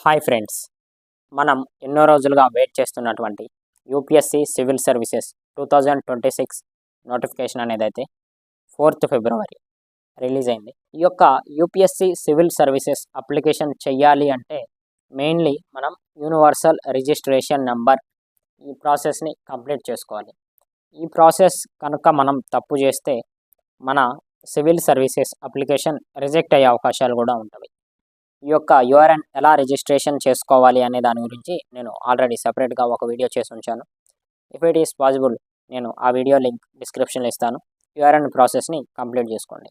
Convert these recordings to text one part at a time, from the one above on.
Hi friends, మనం ఎన్నో రోజులుగా వెయిట్ చేస్తున్నటువంటి యూపీఎస్సి సివిల్ సర్వీసెస్ 2026 నోటిఫికేషన్ అనేది అయితే 4th ఫిబ్రవరి రిలీజ్ అయింది. ఈ యొక్క యూపీఎస్సి సివిల్ సర్వీసెస్ అప్లికేషన్ చేయాలి అంటే మెయిన్లీ మనం యూనివర్సల్ రిజిస్ట్రేషన్ నెంబర్ ఈ ప్రాసెస్ని కంప్లీట్ చేసుకోవాలి. ఈ ప్రాసెస్ కనుక మనం తప్పు చేస్తే మన సివిల్ సర్వీసెస్ అప్లికేషన్ రిజెక్ట్ అయ్యే అవకాశాలు కూడా ఉంటాయి. ఈ యొక్క యూఆర్ఎన్ ఎలా రిజిస్ట్రేషన్ చేసుకోవాలి అనే దాని గురించి నేను ఆల్రెడీ సపరేట్గా ఒక వీడియో చేసి ఉంచాను. ఇఫ్ ఇట్ ఈస్ పాసిబుల్ నేను ఆ వీడియో లింక్ డిస్క్రిప్షన్లో ఇస్తాను. యూఆర్ఎన్ ప్రాసెస్ని కంప్లీట్ చేసుకోండి.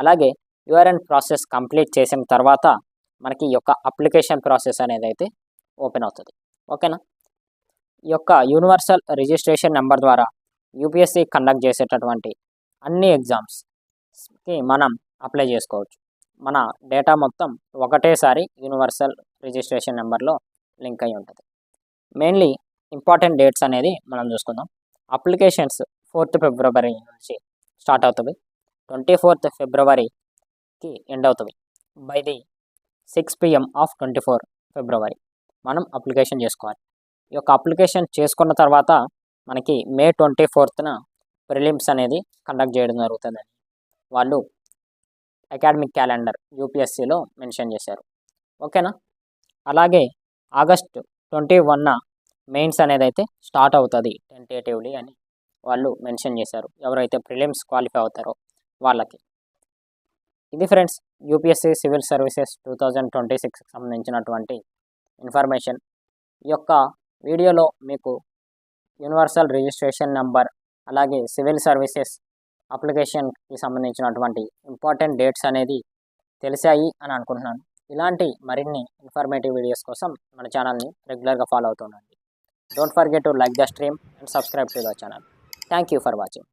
అలాగే యూఆర్ఎన్ ప్రాసెస్ కంప్లీట్ చేసిన తర్వాత మనకి ఈ యొక్క అప్లికేషన్ ప్రాసెస్ అనేది అయితే ఓపెన్ అవుతుంది. ఓకేనా? ఈ యొక్క యూనివర్సల్ రిజిస్ట్రేషన్ నెంబర్ ద్వారా యూపీఎస్సి కండక్ట్ చేసేటటువంటి అన్ని ఎగ్జామ్స్కి మనం అప్లై చేసుకోవచ్చు. మన డేటా మొత్తం ఒకటేసారి యూనివర్సల్ రిజిస్ట్రేషన్ నెంబర్లో లింక్ అయి ఉంటుంది. మెయిన్లీ ఇంపార్టెంట్ డేట్స్ అనేది మనం చూసుకుందాం. అప్లికేషన్స్ 4th ఫిబ్రవరి నుంచి స్టార్ట్ అవుతుంది. 24th ఫిబ్రవరికి ఎండ్ అవుతుంది. బై ది 6 PM ఆఫ్ 24 ఫిబ్రవరి మనం అప్లికేషన్ చేసుకోవాలి. ఈ యొక్క అప్లికేషన్ చేసుకున్న తర్వాత మనకి మే 24th ప్రిలిమ్స్ అనేది కండక్ట్ చేయడం జరుగుతుందని వాళ్ళు అకాడమిక్ క్యాలెండర్ యూపీఎస్సిలో మెన్షన్ చేశారు. ఓకేనా? అలాగే ఆగస్ట్ 21 మెయిన్స్ అనేది అయితే స్టార్ట్ అవుతుంది టెంటేటివ్లీ అని వాళ్ళు మెన్షన్ చేశారు. ఎవరైతే ప్రిలిమ్స్ క్వాలిఫై అవుతారో వాళ్ళకి. ఇది ఫ్రెండ్స్ యూపీఎస్సి సివిల్ సర్వీసెస్ 2026కి సంబంధించినటువంటి ఇన్ఫర్మేషన్. ఈ యొక్క వీడియోలో మీకు యూనివర్సల్ రిజిస్ట్రేషన్ నెంబర్ అలాగే సివిల్ సర్వీసెస్ అప్లికేషన్కి సంబంధించినటువంటి ఇంపార్టెంట్ డేట్స్ అనేది తెలిసాయి అని అనుకుంటున్నాను. ఇలాంటి మరిన్ని ఇన్ఫర్మేటివ్ వీడియోస్ కోసం మన ఛానల్ని రెగ్యులర్గా ఫాలో అవుతుండండి. Don't forget to like the stream and subscribe to the channel. Thank you for watching.